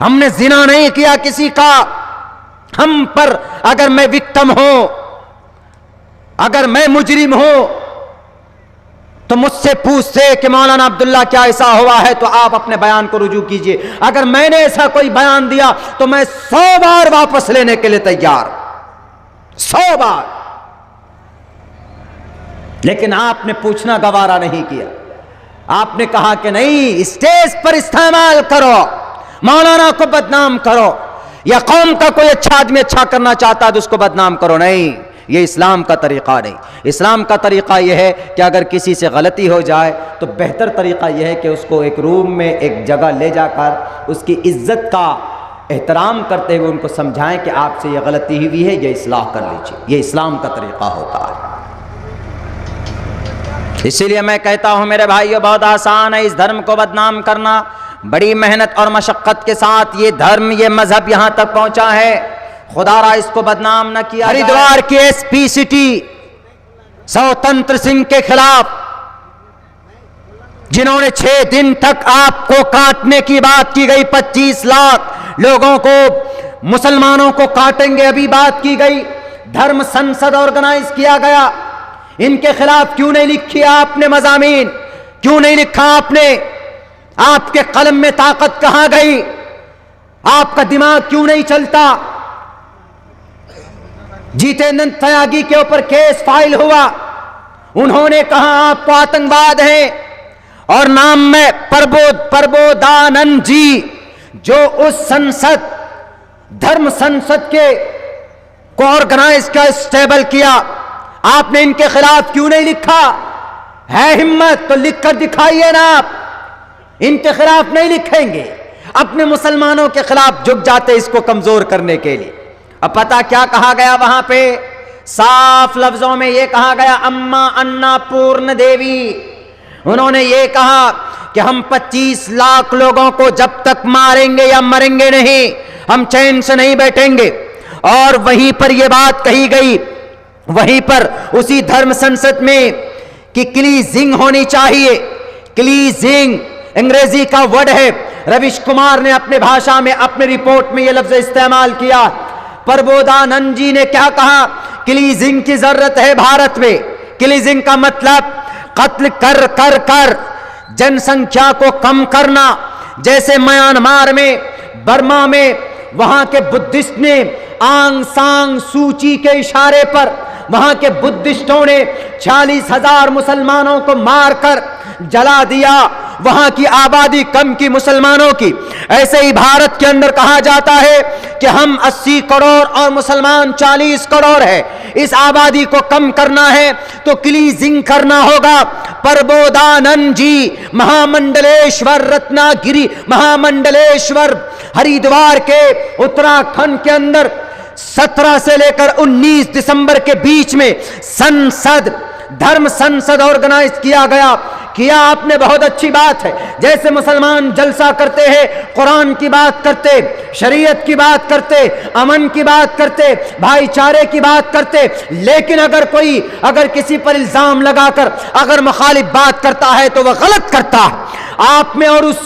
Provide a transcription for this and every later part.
हमने जिना नहीं किया किसी का। हम पर अगर मैं विक्टिम हूं, अगर मैं मुजरिम हूं, तो मुझसे पूछते कि मौलाना अब्दुल्ला क्या ऐसा हुआ है, तो आप अपने बयान को रुजू कीजिए। अगर मैंने ऐसा कोई बयान दिया तो मैं 100 बार वापस लेने के लिए तैयार, 100 बार। लेकिन आपने पूछना गवारा नहीं किया। आपने कहा कि नहीं, स्टेज पर इस्तेमाल करो, मौलाना को बदनाम करो, या कौम का कोई अच्छा आदमी अच्छा करना चाहता है तो उसको बदनाम करो। नहीं, ये इस्लाम का तरीका नहीं। इस्लाम का तरीका यह है कि अगर किसी से गलती हो जाए तो बेहतर तरीका यह है कि उसको एक रूम में, एक जगह ले जाकर उसकी इज्जत का एहतराम करते हुए उनको समझाएं कि आपसे ये गलती हुई है, ये इस्लाह कर लीजिए। ये इस्लाम का तरीका होता है। इसीलिए मैं कहता हूं मेरे भाइयों, बहुत आसान है इस धर्म को बदनाम करना। बड़ी मेहनत और मशक्कत के साथ ये धर्म, ये मजहब यहां तक पहुंचा है। खुदारा इसको बदनाम न किया। हरिद्वार की एसपी सिटी स्वतंत्र सिंह के खिलाफ, जिन्होंने 6 दिन तक आपको काटने की बात की गई, 25 लाख लोगों को, मुसलमानों को काटेंगे, अभी बात की गई। धर्म संसद ऑर्गेनाइज किया गया। इनके खिलाफ क्यों नहीं लिखी आपने मज़ामीन? क्यों नहीं लिखा आपने? आपके कलम में ताकत कहां गई? आपका दिमाग क्यों नहीं चलता? जितेंद्र त्यागी के ऊपर केस फाइल हुआ, उन्होंने कहा आपको आतंकवाद है, और नाम में प्रबोधानंद जी, जो उस संसद, धर्म संसद के को ऑर्गेनाइज का स्टेबल किया, आपने इनके खिलाफ क्यों नहीं लिखा? है हिम्मत तो लिख कर दिखाइए ना। आप इनके खिलाफ नहीं लिखेंगे, अपने मुसलमानों के खिलाफ झुक जाते इसको कमजोर करने के लिए। अब पता क्या कहा गया वहां पे? साफ लफ्जों में यह कहा गया, अम्मा अन्नापूर्ण देवी, उन्होंने ये कहा कि हम 25 लाख लोगों को जब तक मारेंगे या मरेंगे नहीं, हम चैन से नहीं बैठेंगे। और वहीं पर यह बात कही गई, वहीं पर उसी धर्म संसद में, कि क्लीजिंग होनी चाहिए। क्लीजिंग अंग्रेजी का वर्ड है। रविश कुमार ने अपने भाषा में, अपने रिपोर्ट में यह लफ्ज इस्तेमाल किया। प्रबोधानंद जी ने क्या कहा? क्लीजिंग की जरूरत है भारत में। क्लीजिंग का मतलब कत्ल कर कर कर जनसंख्या को कम करना। जैसे म्यांमार में, बर्मा में, वहां के बुद्धिस्ट ने आंग सांग सूची के इशारे पर, वहां के बुद्धिस्टों ने 40,000 मुसलमानों को मारकर जला दिया, वहां की आबादी कम की मुसलमानों की। ऐसे ही भारत के अंदर कहा जाता है कि हम 80 करोड़ और मुसलमान 40 करोड़ है, इस आबादी को कम करना है तो क्लीजिंग करना होगा। प्रबोधानंद जी महामंडलेश्वर, रत्नागिरी महामंडलेश्वर, हरिद्वार के उत्तराखंड के अंदर 17 से लेकर 19 दिसंबर के बीच में संसद, धर्म संसद ऑर्गेनाइज किया गया। किया आपने, बहुत अच्छी बात है। जैसे मुसलमान जलसा करते हैं, कुरान की बात करते, शरीयत की बात करते, अमन की बात करते, भाईचारे की बात करते। लेकिन अगर किसी पर इल्जाम लगाकर अगर मुखालिफ बात करता है तो वह गलत करता है। आप में और उस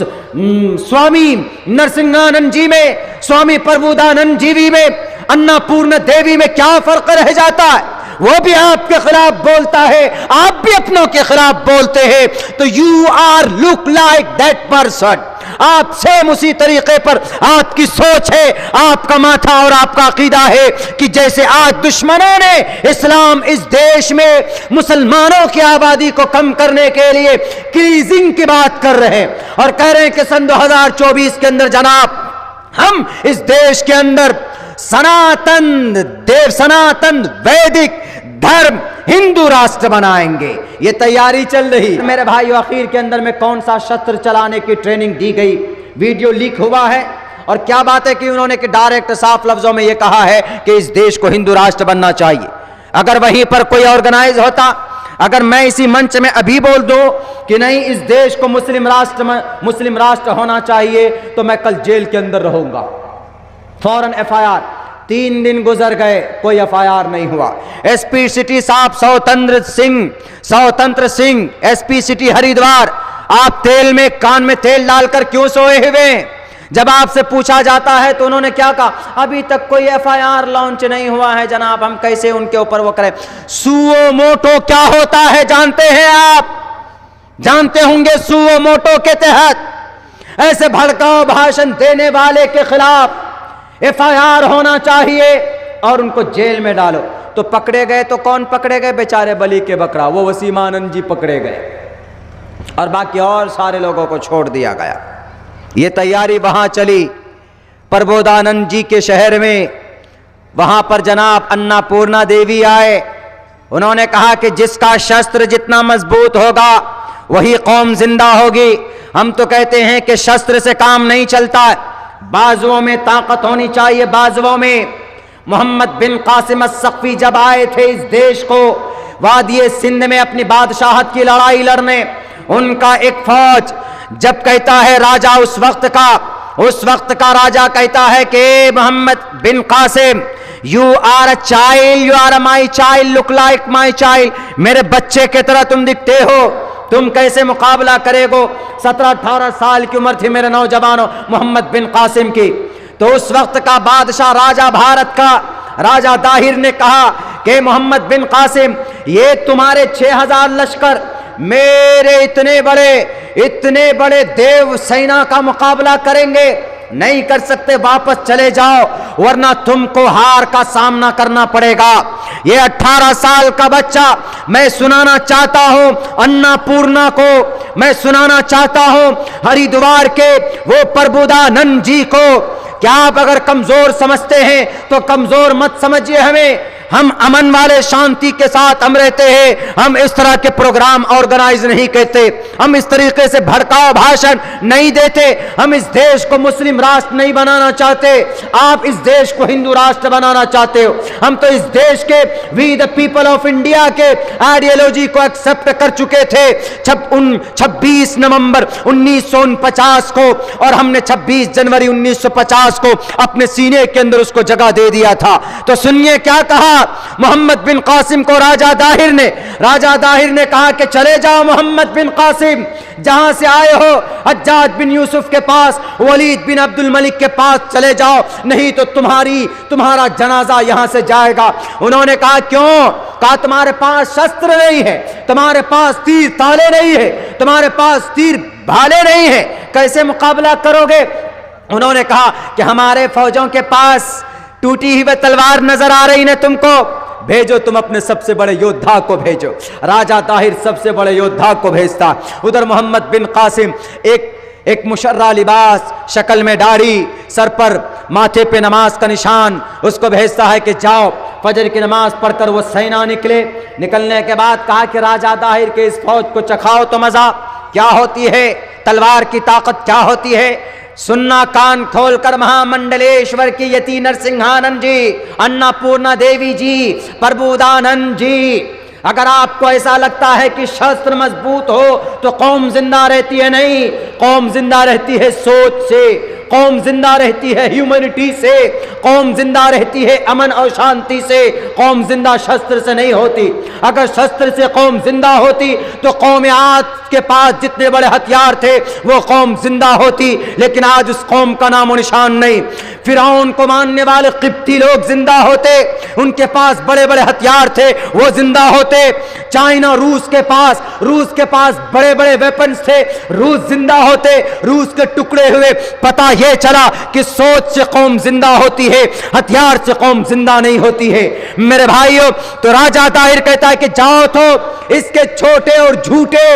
स्वामी नरसिंहानंद जी में, स्वामी प्रबोधानंद जी में, अन्नापूर्ण देवी में क्या फर्क रह जाता है? वो भी आपके खिलाफ बोलता है, आप भी अपनों के खिलाफ बोलते हैं, तो you are look like that person. आप सेम उसी तरीके पर आपकी सोच है, आपका माथा और आपका अकीदा है कि जैसे आज दुश्मनों ने इस्लाम इस देश में मुसलमानों की आबादी को कम करने के लिए क्लीजिंग की बात कर रहे हैं और कह रहे हैं कि सन 2024 के अंदर जनाब हम इस देश के अंदर सनातन वैदिक धर्म हिंदू राष्ट्र बनाएंगे। ये तैयारी चल रही। मेरे भाई, आखिर के अंदर में कौन सा शस्त्र चलाने की ट्रेनिंग दी गई, वीडियो लीक हुआ है। और क्या बात है कि उन्होंने कि डायरेक्ट साफ लफ्जों में यह कहा है कि इस देश को हिंदू राष्ट्र बनना चाहिए। अगर वहीं पर कोई ऑर्गेनाइज होता, अगर मैं इसी मंच में अभी बोल दूं कि नहीं इस देश को मुस्लिम राष्ट्र होना चाहिए, तो मैं कल जेल के अंदर रहूंगा। फौरन FIR। 3 दिन गुजर गए, कोई FIR नहीं हुआ। SP सिटी साहब स्वतंत्र सिंह SP सिटी हरिद्वार, आप तेल में, कान में तेल डालकर क्यों सोए हुए? जब आपसे पूछा जाता है तो उन्होंने क्या कहा, अभी तक कोई एफआईआर लॉन्च नहीं हुआ है जनाब, हम कैसे उनके ऊपर वो करें। सुओ मोटो क्या होता है जानते हैं आप? जानते होंगे सुओ मोटो के तहत ऐसे भड़काऊ भाषण देने वाले के खिलाफ एफआईआर होना चाहिए और उनको जेल में डालो। तो पकड़े गए तो कौन पकड़े गए? बेचारे बली के बकरा, वो वसीम आनंद जी पकड़े गए और बाकी और सारे लोगों को छोड़ दिया गया। ये तैयारी वहां चली प्रबोधानंद जी के शहर में। वहां पर जनाब अन्नपूर्णा देवी आए। उन्होंने कहा कि जिसका शस्त्र जितना मजबूत होगा वही कौम जिंदा होगी। हम तो कहते हैं कि शस्त्र से काम नहीं चलता, बाजुओं में ताकत होनी चाहिए, बाजुओं में। मोहम्मद बिन कासिम अस्सक़फ़ी जब आए थे इस देश को वादिये सिंध में अपनी बादशाहत की लड़ाई लड़ने, उनका एक फौज जब कहता है राजा उस वक्त का राजा कहता है कि Muhammad bin Qasim you are a child, you are a my child, look like my child, मेरे बच्चे की तरह तुम दिखते हो, तुम कैसे मुकाबला करेगो? 17-18 साल की उम्र थी मेरे नौजवानों मोहम्मद बिन कासिम की। तो उस वक्त का बादशाह राजा भारत का राजा दाहिर ने कहा कि मोहम्मद बिन कासिम ये तुम्हारे 6000 लश्कर मेरे इतने बड़े देव सेना का मुकाबला करेंगे? नहीं कर सकते, वापस चले जाओ वरना तुमको हार का सामना करना पड़ेगा। ये 18 साल का बच्चा, मैं सुनाना चाहता हूं अन्नपूर्णा को, मैं सुनाना चाहता हूं हरिद्वार के वो प्रबोधानंद जी को। क्या आप अगर कमजोर समझते हैं तो कमजोर मत समझिए हमें। हम अमन वाले शांति के साथ हम रहते हैं, हम इस तरह के प्रोग्राम ऑर्गेनाइज नहीं करते, हम इस तरीके से भड़काऊ भाषण नहीं देते, हम इस देश को मुस्लिम राष्ट्र नहीं बनाना चाहते, आप इस देश को हिंदू राष्ट्र बनाना चाहते हो। हम तो इस देश के we the people of India के आइडियोलॉजी को एक्सेप्ट कर चुके थे 26 नवंबर 1949 को, और हमने 26 जनवरी 1950 को अपने सीने के अंदर उसको जगह दे दिया था। तो सुनिए क्या कहा मोहम्मद बिन कासिम को राजा दाहिर ने कहा कि चले जाओ मोहम्मद बिन कासिम, जहां से आए हो हज्जाज बिन यूसुफ के पास, वलीद बिन अब्दुल मलिक के पास चले जाओ, नहीं तो तुम्हारा जनाजा यहां से जाएगा। उन्होंने कहा क्यों? कहा तुम्हारे पास शस्त्र नहीं है, तुम्हारे पास तीर ताले नहीं है, तुम्हारे पास तीर भाले नहीं है, कैसे मुकाबला करोगे? उन्होंने कहा कि हमारे फौजों के पास टूटी हुई तलवार नजर आ रही ना तुमको, भेजो तुम अपने सबसे बड़े योद्धा को भेजो। राजा दाहिर सबसे बड़े योद्धा को भेजता। उधर मोहम्मद बिन कासिम एक मुशर्रा लिबास, शक्ल में दाढ़ी, सर पर माथे पे नमाज का निशान, उसको भेजता है कि जाओ फजर की नमाज पढ़कर वो सेना निकलने के बाद कहा कि राजा दाहिर के इस फौज को चखाओ तो मजा क्या होती है, तलवार की ताकत क्या होती है। सुनना कान खोलकर महामंडलेश्वर की यति नरसिंहानंद जी, अन्नपूर्णा देवी जी, प्रबोधानंद जी, अगर आपको ऐसा लगता है कि शस्त्र मजबूत हो तो कौम जिंदा रहती है, नहीं, कौम जिंदा रहती है सोच से, कौम जिंदा रहती है ह्यूमैनिटी से, कौम जिंदा रहती है अमन और शांति से, कौम जिंदा शस्त्र से नहीं होती। अगर शस्त्र से कौम जिंदा होती तो कौम आज के पास जितने बड़े हथियार थे वो कौम जिंदा होती, लेकिन आज उस कौम का नामो निशान नहीं। फिरौन को मानने वाले किप्ती लोग जिंदा होते, उनके पास बड़े बड़े हथियार थे, वो जिंदा होते। चाइना रूस के पास बड़े बड़े वेपन्स थे, रूस जिंदा होते, रूस के टुकड़े हुए। पता यह चला कि सोच से कौम जिंदा होती है, हथियार से कौम जिंदा नहीं होती है मेरे भाइयों। तो राजा दाहिर कहता है कि जाओ तो इसके छोटे और झूठे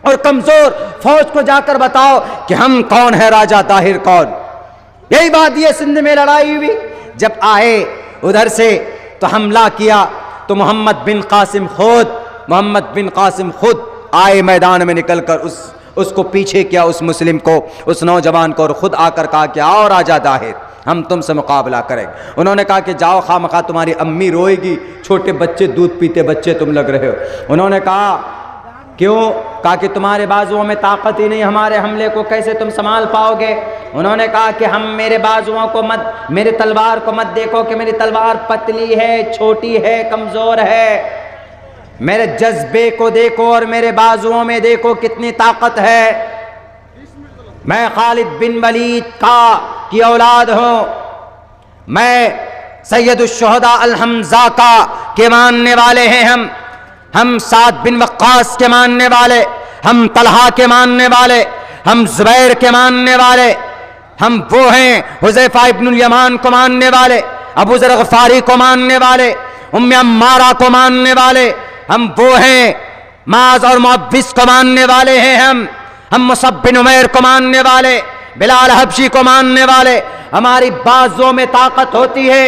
और कमजोर फौज को जाकर बताओ कि हम कौन है, राजा दाहिर कौन। यही बात ये सिंध में लड़ाई हुई। जब आए उधर से तो हमला किया तो मोहम्मद बिन कासिम खुद आए मैदान में निकलकर उसको पीछे किया, उस मुस्लिम को, उस नौजवान को, और खुद आकर कहा कि आओ राजा दाहिर हम तुमसे मुकाबला करेंगे। उन्होंने कहा कि जाओ, खामखा तुम्हारी अम्मी रोएगी, छोटे बच्चे, दूध पीते बच्चे तुम लग रहे हो। उन्होंने कहा क्यों? कहा कि तुम्हारे बाजुओं में ताकत ही नहीं, हमारे हमले को कैसे तुम संभाल पाओगे। उन्होंने कहा कि हम मेरे बाजुओं को मत, मेरे तलवार को मत देखो कि मेरी तलवार पतली है, छोटी है, कमजोर है, मेरे जज्बे को देखो और मेरे बाजुओं में देखो कितनी ताकत है। मैं खालिद बिन वलीद की औलाद हूं, मैं सैयदुश्शुहदा अल हमजा के मानने वाले हैं। हम साद बिन वक्कास के मानने वाले, हम तलहा के मानने वाले, हम जुबैर के मानने वाले, हम वो हैं हुज़ैफा इब्नुल यमान को मानने वाले, अबू ज़र गफ़ारी को मानने वाले, उम्मे अम्मारा को मानने वाले, हम वो हैं माज और मुअव्विस को मानने वाले हैं, हम मुसअब बिन उमैर को मानने वाले, बिलाल हबशी को मानने वाले। हमारी बाजुओं में ताकत होती है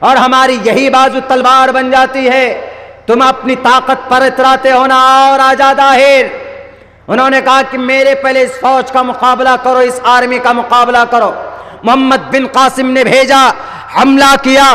और हमारी यही बाजू तलवार बन जाती है। तुम अपनी ताकत पर इतराते हो ना, और आजा दाहिर। उन्होंने कहा कि मेरे पहले इस फौज का मुकाबला करो, इस आर्मी का मुकाबला करो। मोहम्मद बिन कासिम ने भेजा, हमला किया,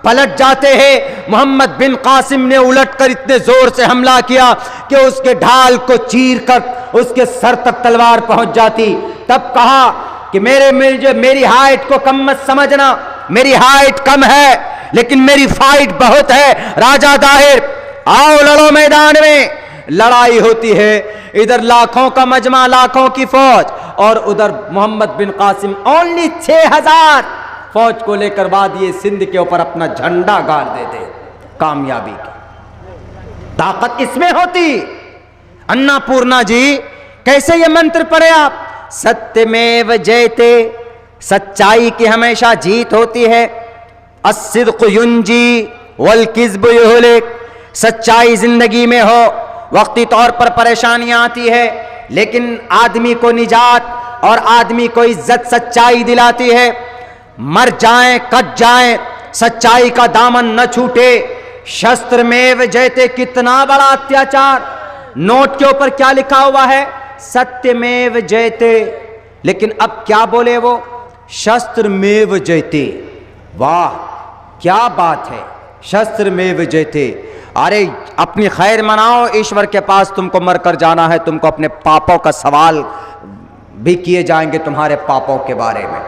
पलट जाते हैं। मोहम्मद बिन कासिम ने उलटकर इतने जोर से हमला किया कि उसके ढाल को चीरकर उसके सर तक तलवार पहुंच जाती। तब कहा कि मेरी हाइट को कम मत समझना, मेरी हाइट कम है लेकिन मेरी फाइट बहुत है। राजा दाहिर, आओ लड़ो मैदान में। लड़ाई होती है, इधर लाखों का मजमा, लाखों की फौज, और उधर मोहम्मद बिन कासिम ओनली 6000 फौज को लेकर वादिये सिंध के ऊपर अपना झंडा गाड़ देते। कामयाबी की ताकत इसमें होती। अन्नापूर्णा जी, कैसे ये मंत्र पढ़े आप? सत्यमेव जयते, सच्चाई की हमेशा जीत होती है। अस्सिद्क़ युंजी वल किज़्ब युहलिक, सच्चाई जिंदगी में हो, वक्ती तौर पर परेशानियां आती है, लेकिन आदमी को निजात और आदमी को इज्जत सच्चाई दिलाती है। मर जाएं, कट जाएं, सच्चाई का दामन न छूटे। शस्त्र मेव जयते, कितना बड़ा अत्याचार। नोट के ऊपर क्या लिखा हुआ है? सत्यमेव जयते, लेकिन अब क्या बोले वो? शस्त्र मेव जयते। वाह, क्या बात है, शस्त्र मेव जयते। अरे अपनी खैर मनाओ, ईश्वर के पास तुमको मरकर जाना है, तुमको अपने पापों का सवाल भी किए जाएंगे, तुम्हारे पापों के बारे में।